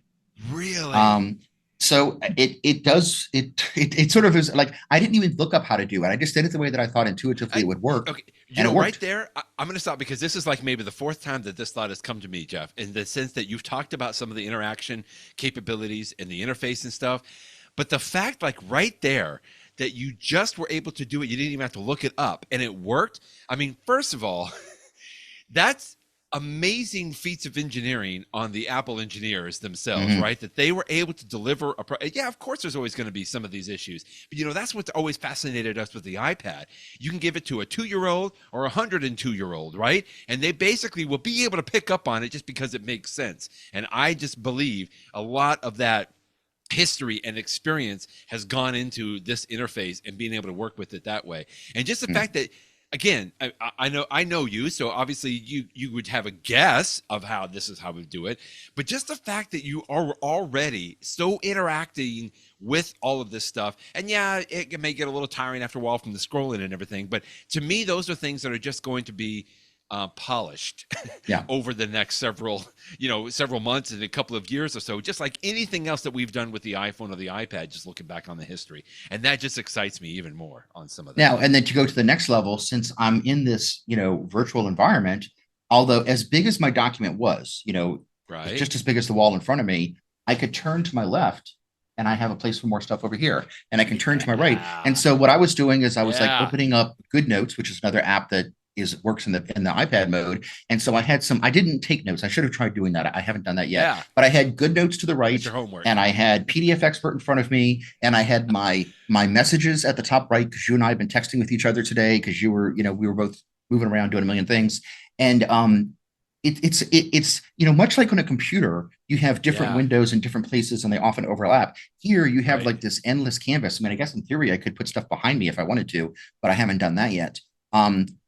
Really? So it sort of is like, I didn't even look up how to do it. I just did it the way that I thought intuitively it would work. Okay. And it worked. Right there, I'm going to stop because this is like maybe the fourth time that this thought has come to me, Jeff, in the sense that you've talked about some of the interaction capabilities and the interface and stuff. But the fact, like right there, that you just were able to do it, you didn't even have to look it up, and it worked. I mean, first of all, that's amazing feats of engineering on the Apple engineers themselves, right? That they were able to deliver yeah, of course there's always going to be some of these issues, but that's what's always fascinated us with the iPad. You can give it to a 2-year-old or a 102-year-old, right? And they basically will be able to pick up on it just because it makes sense. And I just believe a lot of that history and experience has gone into this interface and being able to work with it that way. And just the fact that, again, I know you, so obviously you would have a guess of how this is how we do it, but just the fact that you are already so interacting with all of this stuff, and yeah, it may get a little tiring after a while from the scrolling and everything, but to me, those are things that are just going to be polished over the next several months and a couple of years or so, just like anything else that we've done with the iPhone or the iPad, just looking back on the history. And that just excites me even more on some of that. Now, and then to go to the next level, since I'm in this, virtual environment, although as big as my document was, just as big as the wall in front of me, I could turn to my left and I have a place for more stuff over here, and I can turn to my right. And so what I was doing is I was like opening up GoodNotes, which is another app that works in the iPad mode. And so I didn't take notes. I should have tried doing that. I haven't done that yet. But I had good notes to the right. Your homework. And I had PDF Expert in front of me, and I had my messages at the top right, because you and I have been texting with each other today, because we were both moving around doing a million things. And it's much like on a computer, you have different windows in different places and they often overlap. Here you have like this endless canvas. I mean, I guess in theory I could put stuff behind me if I wanted to, but I haven't done that yet.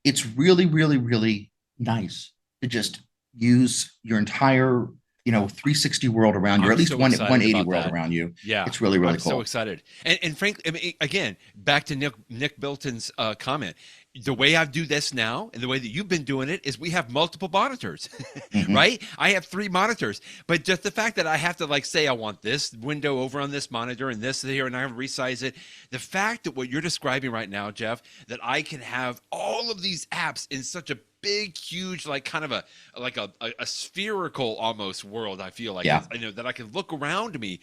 It's really, really, really nice to just use your entire 360 world around you, or at least 180 world around you. Yeah, it's really, really cool. So excited. And frankly, I mean, again, back to Nick Bilton's comment. The way I do this now, and the way that you've been doing it, is we have multiple monitors, right? I have 3 monitors, but just the fact that I have to say I want this window over on this monitor and this here, and I have to resize it. The fact that what you're describing right now, Jeff, that I can have all of these apps in such a big, huge, kind of a spherical almost world. I feel like I know that I can look around me.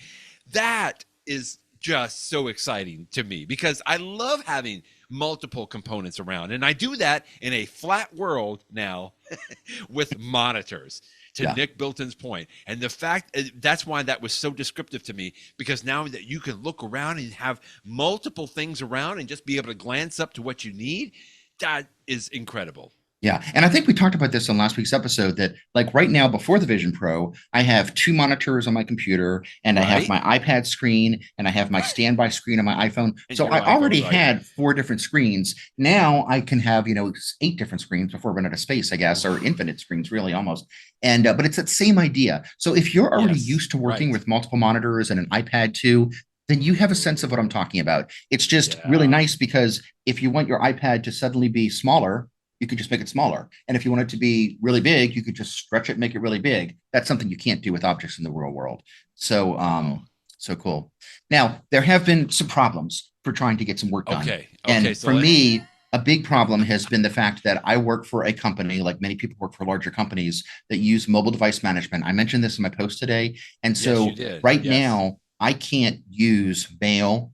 That is just so exciting to me, because I love having multiple components around, and I do that in a flat world now with monitors, to Nick Bilton's point. And the fact that's why that was so descriptive to me, because now that you can look around and have multiple things around and just be able to glance up to what you need, that is incredible. Yeah. And I think we talked about this on last week's episode, that right now, before the Vision Pro, I have 2 monitors on my computer, and I have my iPad screen, and I have my standby screen on my iPhone. So I already had 4 different screens. Now I can have, 8 different screens before I run out of space, I guess, or infinite screens, really, almost. And but it's that same idea. So if you're already used to working with multiple monitors and an iPad too, then you have a sense of what I'm talking about. It's just really nice, because if you want your iPad to suddenly be smaller, you could just make it smaller. And if you want it to be really big, you could just stretch it, make it really big. That's something you can't do with objects in the real world. So, so cool. Now, there have been some problems for trying to get some work done. And for me, a big problem has been the fact that I work for a company, like many people work for larger companies, that use mobile device management. I mentioned this in my post today. And so now I can't use mail,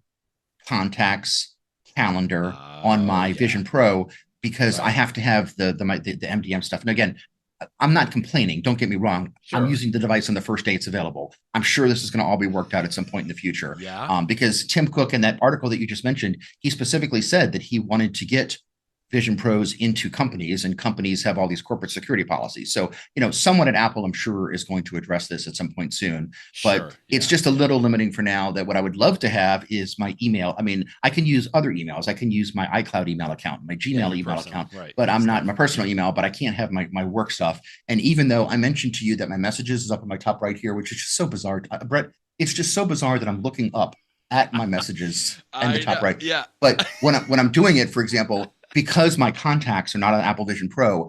contacts, calendar on my Vision Pro, because I have to have the MDM stuff. And again, I'm not complaining. Don't get me wrong. I'm using the device on the first day it's available. I'm sure this is going to all be worked out at some point in the future. Because Tim Cook, in that article that you just mentioned, he specifically said that he wanted to get Vision Pros into companies, and companies have all these corporate security policies. So, someone at Apple, I'm sure, is going to address this at some point soon, but it's just a little limiting for now. That what I would love to have is my email. I mean, I can use other emails. I can use my iCloud email account, my Gmail email account, but I'm not my personal email, but I can't have my work stuff. And even though I mentioned to you that my messages is up in my top right here, which is just so bizarre, Brett, it's just so bizarre that I'm looking up at my messages in the top right. But when I'm doing it, for example, because my contacts are not on Apple Vision Pro,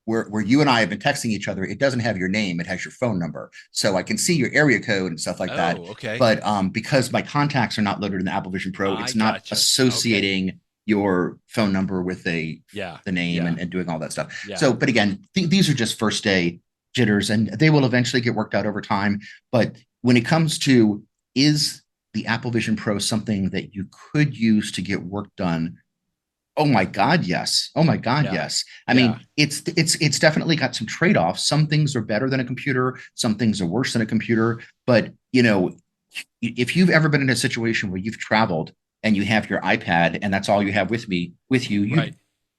where you and I have been texting each other, it doesn't have your name, it has your phone number. So I can see your area code and stuff like that. But because my contacts are not loaded in the Apple Vision Pro, it's not associating your phone number with the name and doing all that stuff. So, but again, these are just first day jitters, and they will eventually get worked out over time. But when it comes to, is the Apple Vision Pro something that you could use to get work done? Oh my God, yes. Oh my God, yes. I mean, it's definitely got some trade-offs. Some things are better than a computer. Some things are worse than a computer. But, if you've ever been in a situation where you've traveled and you have your iPad and that's all you have with you,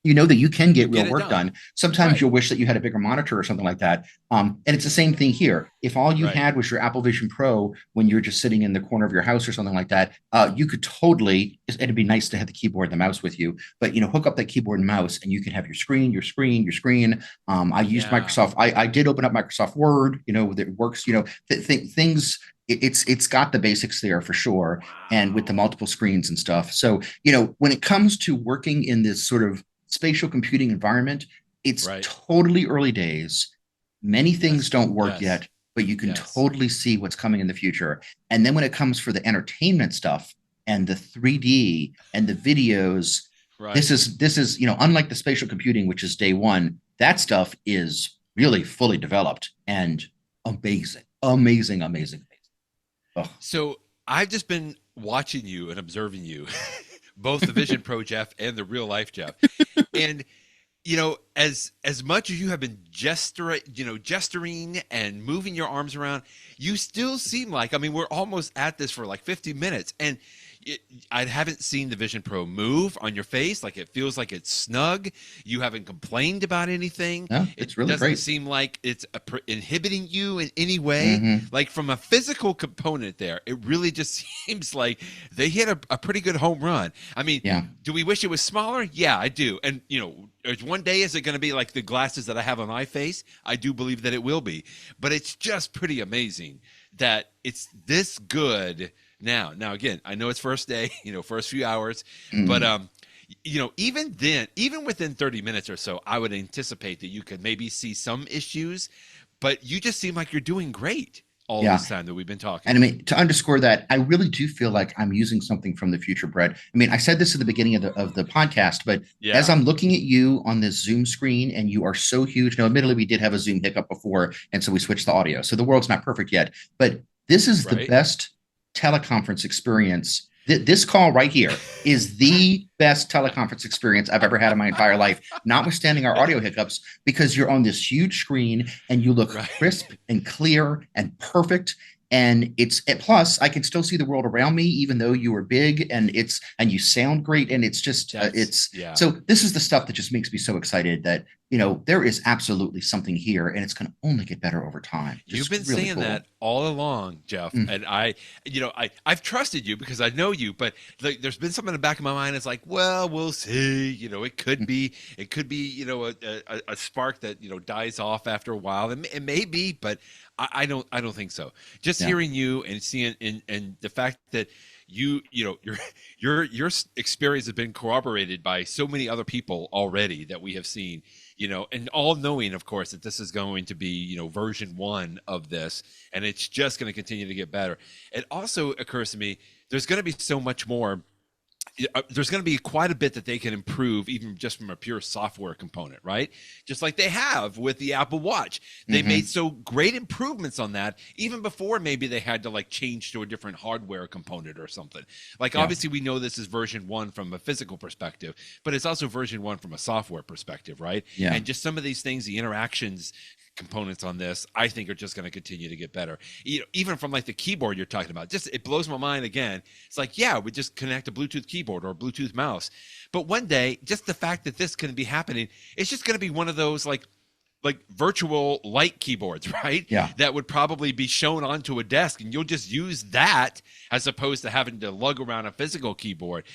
you know that you can get real work done. Sometimes you'll wish that you had a bigger monitor or something like that. And it's the same thing here. If all you had was your Apple Vision Pro when you're just sitting in the corner of your house or something like that, you could totally, it'd be nice to have the keyboard and the mouse with you, but hook up that keyboard and mouse and you can have your screen. I used Microsoft. I did open up Microsoft Word, that works, things. It's got the basics there for sure. And with the multiple screens and stuff. So, when it comes to working in this sort of spatial computing environment, it's totally early days. Many things don't work yet, but you can totally see what's coming in the future. And then when it comes for the entertainment stuff and the 3D and the videos, this is unlike the spatial computing, which is day one, that stuff is really fully developed and amazing. Oh. So I've just been watching you and observing you, both the Vision Pro Jeff and the real life Jeff. And, as much as you have been gesturing and moving your arms around, you still seem like, I mean, we're almost at this for like 50 minutes, and I haven't seen the Vision Pro move on your face. Like, it feels like it's snug. You haven't complained about anything. No, it's really doesn't great. seem like it's inhibiting you in any way. Like, from a physical component there, it really just seems like they hit a pretty good home run. I mean, do we wish it was smaller? Yeah, I do. And, one day, is it going to be like the glasses that I have on my face? I do believe that it will be. But it's just pretty amazing that it's this good now. Again, I know it's first day, first few hours, but even then, even within 30 minutes or so, I would anticipate that you could maybe see some issues, but you just seem like you're doing great all this time that we've been talking. And I mean, to underscore that, I really do feel like I'm using something from the future, Brett. I mean, I said this at the beginning of the podcast, but as I'm looking at you on this Zoom screen, and you are so huge. Now, admittedly, we did have a Zoom hiccup before, and so we switched the audio. So the world's not perfect yet, but this is the best teleconference experience. This call right here is the best teleconference experience I've ever had in my entire life, notwithstanding our audio hiccups, because you're on this huge screen and you look crisp and clear and perfect. And plus I can still see the world around me, even though you are big, and you sound great. And it's just, so this is the stuff that just makes me so excited that, there is absolutely something here, and it's going to only get better over time. You've been saying that all along, Jeff. And I've trusted you because I know you, but there's been something in the back of my mind. It's like, well, we'll see, it could be, a spark that, dies off after a while. It may be, but I don't think so. Just hearing you and seeing, and the fact that your experience has been corroborated by so many other people already that we have seen, and all knowing, of course, that this is going to be, version 1 of this, and it's just going to continue to get better. It also occurs to me, there's going to be so much more. There's going to be quite a bit that they can improve, even just from a pure software component, right? Just like they have with the Apple Watch. They made so great improvements on that, even before maybe they had to change to a different hardware component or something. Obviously, we know this is version 1 from a physical perspective, but it's also version 1 from a software perspective, right? Yeah. And just some of these things, the interactions components on this, I think, are just going to continue to get better. Even from the keyboard you're talking about, just it blows my mind. Again, it's like, we just connect a Bluetooth keyboard or a Bluetooth mouse, but one day, just the fact that this can be happening, it's just going to be one of those like virtual light keyboards, right? Yeah. That would probably be shown onto a desk, and you'll just use that as opposed to having to lug around a physical keyboard.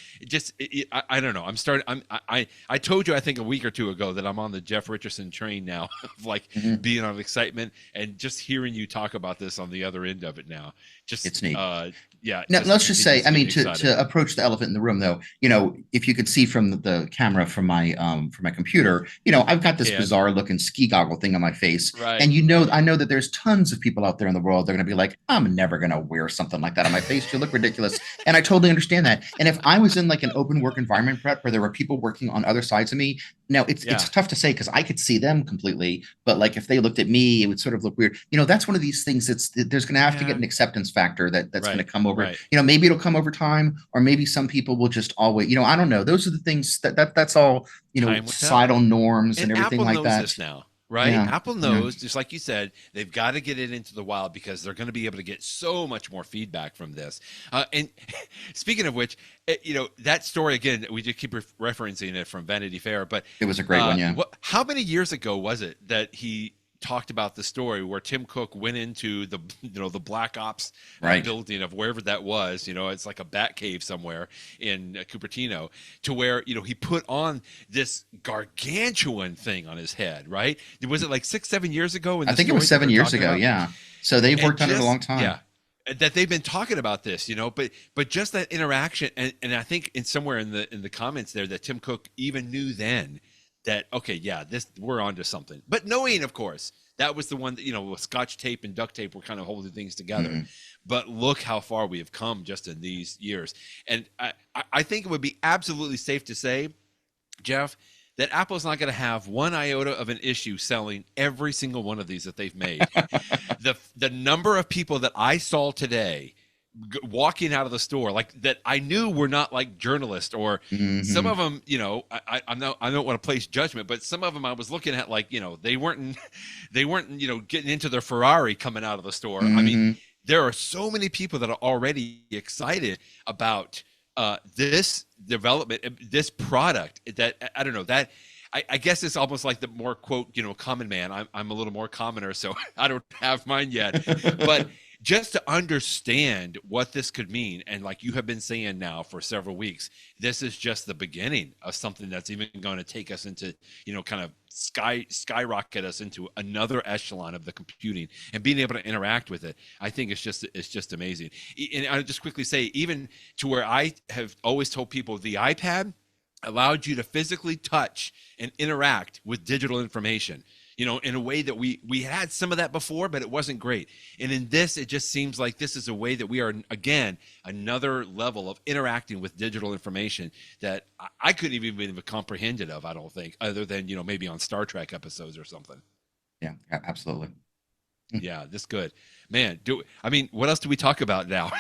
I don't know. I told you, I think a week or two ago, that I'm on the Jeff Richardson train now of being on excitement, and just hearing you talk about this on the other end of it now. It's neat. Now, let's just say, I mean, to approach the elephant in the room, though, if you could see from the camera from my computer, I've got this bizarre looking ski goggle thing on my face. Right. And I know that there's tons of people out there in the world. They're going to be like, I'm never going to wear something like that on my face. You look ridiculous. And I totally understand that. And if I was in an open work environment, Brett, where there were people working on other sides of me, now it's tough to say because I could see them completely, but if they looked at me, it would sort of look weird. That's one of these things there's going to have to get an acceptance factor that's going to come over. Right. Maybe it'll come over time, or maybe some people will just always, I don't know. Those are the things that's all, societal norms and everything Apple like knows that. This now. Right. Yeah. Apple knows, just like you said, they've got to get it into the wild because they're going to be able to get so much more feedback from this. And speaking of which, that story, again, we just keep referencing it from Vanity Fair, but it was a great one. Yeah. How many years ago was it that he talked about the story where Tim Cook went into the Black Ops building of wherever that was, it's like a bat cave somewhere in Cupertino, to where, he put on this gargantuan thing on his head, right? Was it 6-7 years ago? I think it was 7 years ago. Yeah. So they've worked on it a long time. Yeah. That they've been talking about this, but just that interaction. And I think somewhere in the comments there that Tim Cook even knew then that, okay, we're onto something. But knowing, of course, that was the one that, with Scotch tape and duct tape were kind of holding things together. Mm-hmm. But look how far we have come just in these years. And I think it would be absolutely safe to say, Jeff, that Apple's not going to have one iota of an issue selling every single one of these that they've made. The number of people that I saw today walking out of the store, like that I knew were not like journalists, or some of them, you know, I don't want to place judgment, but some of them I was looking at like, you know, they weren't, you know, getting into their Ferrari coming out of the store. I mean, there are so many people that are already excited about this development, this product that I don't know that. I guess it's almost like the more quote, you know, common man. I'm a little more commoner, so I don't have mine yet. But just to understand what this could mean, and like you have been saying now for several weeks, this is just the beginning of something that's even going to take us into, you know, kind of skyrocket us into another echelon of the computing and being able to interact with it. I think it's just amazing. And I'll just quickly say, even to where I have always told people, the iPad allowed you to physically touch and interact with digital information, you know, in a way that we had some of that before, but it wasn't great. And in this, it just seems like this is a way that we are, again, another level of interacting with digital information that I couldn't even have comprehended of, I don't think, other than, you know, maybe on Star Trek episodes or something. Yeah, absolutely. Yeah, this good. Man, I mean, what else do we talk about now?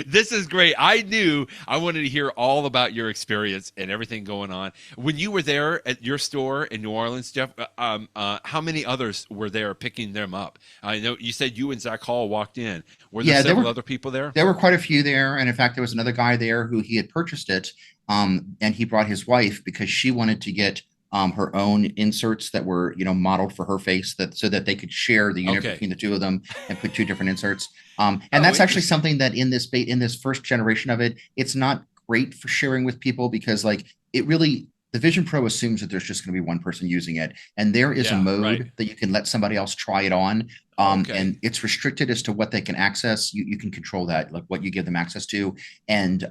This is great. I knew I wanted to hear all about your experience and everything going on. When you were there at your store in New Orleans, Jeff, how many others were there picking them up? I know you said you and Zach Hall walked in. Were there several other people there? There were quite a few there. And in fact, there was another guy there who he had purchased it. And he brought his wife because she wanted to get her own inserts that were, you know, modeled for her face, so that they could share the unit between the two of them and put two different inserts. And that's actually something that in this first generation of it, it's not great for sharing with people, because like the Vision Pro assumes that there's just going to be one person using it. And there is a mode that you can let somebody else try it on. And it's restricted as to what they can access. You can control that, like what you give them access to. And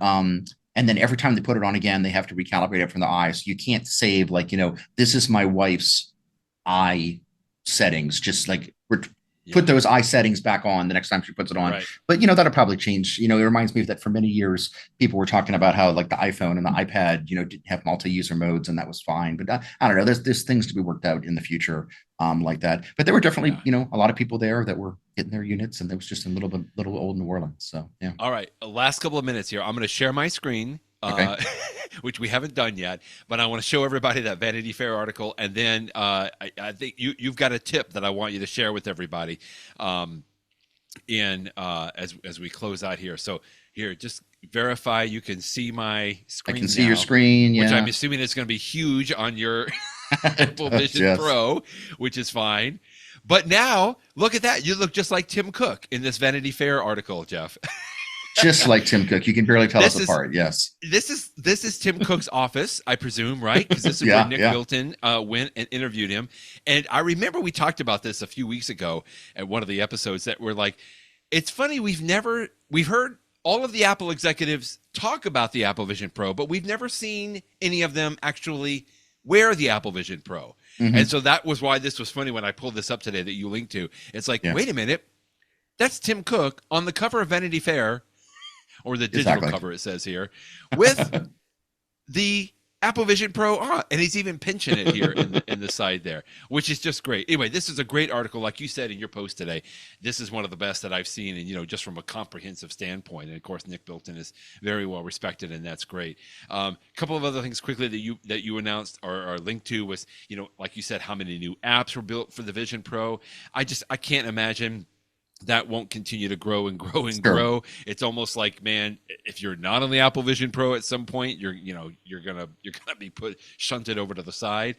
then every time they put it on again, they have to recalibrate it from the eye. So you can't save, like, you know, this is my wife's eye settings. Just like put those eye settings back on the next time she puts it on. Right. But, you know, that'll probably change. You know, it reminds me that for many years, people were talking about how like the iPhone and the iPad, you know, didn't have multi-user modes, and that was fine. But I don't know, there's things to be worked out in the future like that. But there were definitely, you know, a lot of people there that were getting their units, and it was just a little old New Orleans. So, yeah. All right. Last couple of minutes here. I'm going to share my screen. Which we haven't done yet, but I want to show everybody that Vanity Fair article, and then I think you've got a tip that I want you to share with everybody, as we close out here. So here, just verify you can see my screen. I can see your screen, which I'm assuming is going to be huge on your Apple Vision Pro, which is fine. But now look at that! You look just like Tim Cook in this Vanity Fair article, Jeff. Just like Tim Cook. You can barely tell us apart. Yes. This is Tim Cook's office, I presume, right? Because this is where Nick Bilton went and interviewed him. And I remember we talked about this a few weeks ago at one of the episodes, that were like, it's funny, we've heard all of the Apple executives talk about the Apple Vision Pro, but we've never seen any of them actually wear the Apple Vision Pro. And so that was why this was funny when I pulled this up today that you linked to. It's like, wait a minute, that's Tim Cook on the cover of Vanity Fair, or the digital cover, it says here, with the Apple Vision Pro on, and he's even pinching it here in the side there, which is just great. Anyway, this is a great article, like you said in your post today. This is one of the best that I've seen, and, you know, just from a comprehensive standpoint. And of course, Nick Bilton is very well respected, and that's great. A couple of other things quickly that you announced or linked to was, you know, like you said, how many new apps were built for the Vision Pro. I can't imagine that won't continue to grow and grow and grow. It's almost like, man, if you're not on the Apple Vision Pro at some point, you're gonna be shunted over to the side.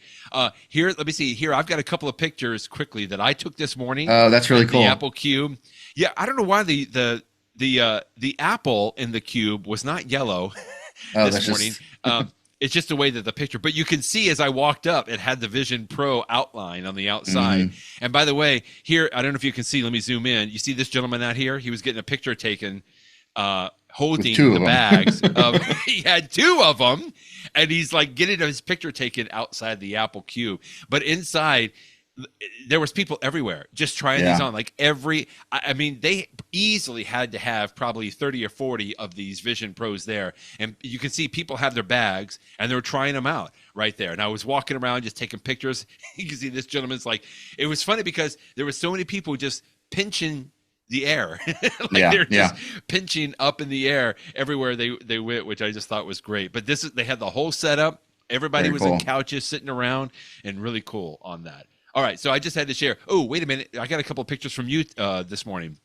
Here, let me see. Here, I've got a couple of pictures quickly that I took this morning. Oh, that's really cool. The Apple Cube. Yeah, I don't know why the apple in the Cube was not yellow this morning. It's just the way that the picture, but you can see as I walked up, it had the Vision Pro outline on the outside. And by the way, here, I don't know if you can see, let me zoom in. You see this gentleman out here? He was getting a picture taken holding the bags. He had two of them, and he's like getting his picture taken outside the Apple Cube. But inside, there was people everywhere just trying these on. Like I mean, they easily had to have probably 30 or 40 of these Vision Pros there. And you can see people have their bags and they're trying them out right there. And I was walking around just taking pictures. You can see this gentleman's like, it was funny because there were so many people just pinching the air. They're just pinching up in the air everywhere they went, which I just thought was great. But they had the whole setup. Everybody was in couches sitting around, and really cool on that. All right, so I just had to share. Oh, wait a minute. I got a couple of pictures from you this morning.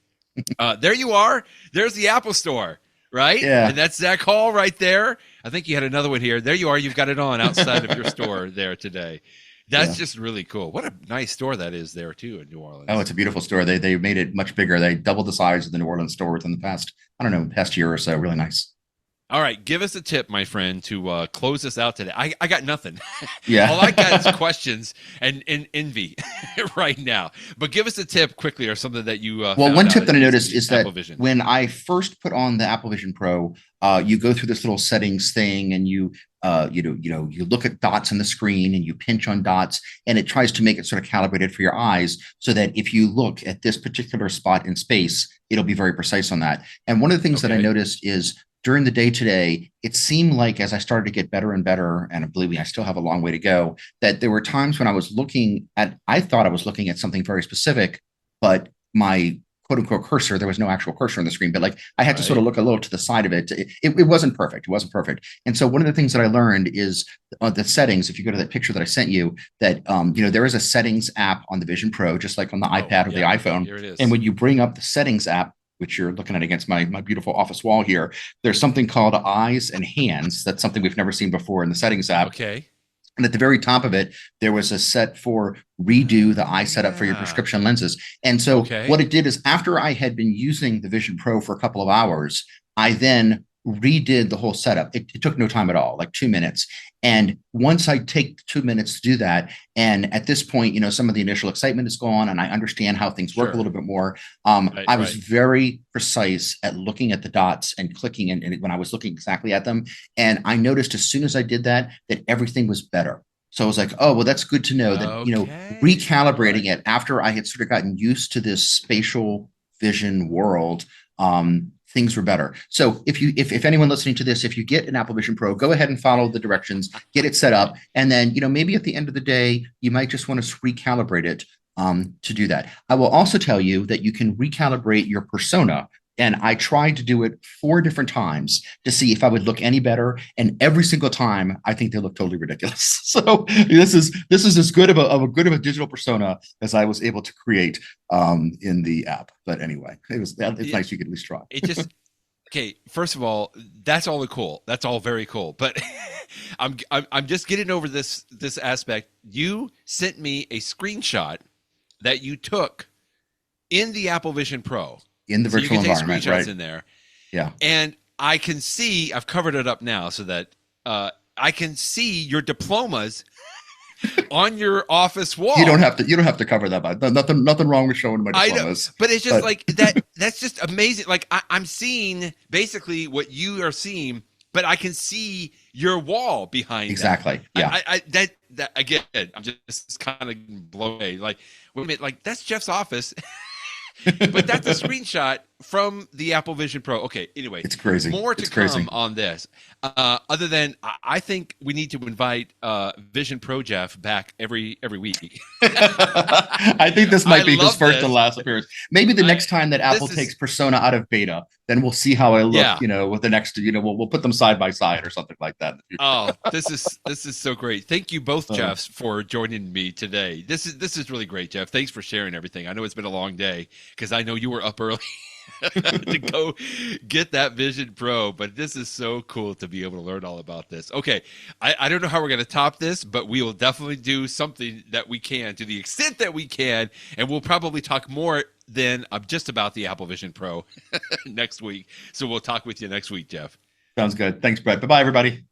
There you are. There's the Apple Store, right? Yeah. And that's Zach Hall right there. I think you had another one here. There you are. You've got it on outside of your store there today. That's just really cool. What a nice store that is there, too, in New Orleans. Oh, it's a beautiful store. They made it much bigger. They doubled the size of the New Orleans store within the past year or so. Really nice. All right, give us a tip, my friend, to close this out today. I got nothing. Yeah. All I got is questions and envy right now. But give us a tip quickly, or something that you well, one tip that I noticed is that when I first put on the Apple Vision Pro, you go through this little settings thing, and you look at dots on the screen, and you pinch on dots, and it tries to make it sort of calibrated for your eyes, so that if you look at this particular spot in space, it'll be very precise on that. And one of the things that I noticed is, during the day today, it seemed like as I started to get better and better, and believe me, I still have a long way to go, that there were times when I thought I was looking at something very specific, but my quote unquote cursor, there was no actual cursor on the screen, but like I had to sort of look a little to the side of it. It wasn't perfect. It wasn't perfect. And so one of the things that I learned is the settings. If you go to that picture that I sent you, that there is a settings app on the Vision Pro, just like on the iPad or the iPhone. Here it is. And when you bring up the settings app, which you're looking at against my beautiful office wall here, there's something called eyes and hands. That's something we've never seen before in the settings app. Okay. And at the very top of it, there was a set for redo the eye setup for your prescription lenses. And so what it did is, after I had been using the Vision Pro for a couple of hours, I then redid the whole setup. It took no time at all, like 2 minutes. And once I take 2 minutes to do that, and at this point, some of the initial excitement is gone, and I understand how things work a little bit more. I was very precise at looking at the dots and clicking, and when I was looking exactly at them, and I noticed as soon as I did that everything was better. So I was like, oh, well, that's good to know that, recalibrating it after I had sort of gotten used to this spatial vision world, things were better. So if anyone listening to this, if you get an Apple Vision Pro, go ahead and follow the directions, get it set up. And then, maybe at the end of the day, you might just want to recalibrate it to do that. I will also tell you that you can recalibrate your persona. And I tried to do it 4 different times to see if I would look any better. And every single time, I think they look totally ridiculous. So this is as good of a digital persona as I was able to create in the app. But anyway, it's nice you could at least try. Okay. First of all, that's all cool. That's all very cool. But I'm just getting over this aspect. You sent me a screenshot that you took in the Apple Vision Pro. In the virtual environment, right? In there. Yeah. And I can see, I've covered it up now so that I can see your diplomas on your office wall. You don't have to cover that, but nothing wrong with showing my diplomas. But it's just like that. That's just amazing. Like I'm seeing basically what you are seeing, but I can see your wall behind. Exactly. That. Yeah. That again, I'm just kind of blown away. Like, wait a minute, like that's Jeff's office. But that's a screenshot from the Apple Vision Pro. Okay, anyway. It's crazy. More to come on this. Other than, I think we need to invite Vision Pro Jeff back every week. I think this might be his first and last appearance. Maybe the next time that Apple takes Persona out of beta, then we'll see how I look, with the next, we'll put them side by side or something like that. Oh, this is so great. Thank you both, Jeffs, for joining me today. This is really great, Jeff. Thanks for sharing everything. I know it's been a long day because I know you were up early to go get that Vision Pro, but this is so cool to be able to learn all about this. Okay, I don't know how we're going to top this, but we will definitely do something that we can to the extent that we can, and we'll probably talk more than just about the Apple Vision Pro next week. So we'll talk with you next week, Jeff. Sounds good. Thanks, Brett. Bye-bye, everybody.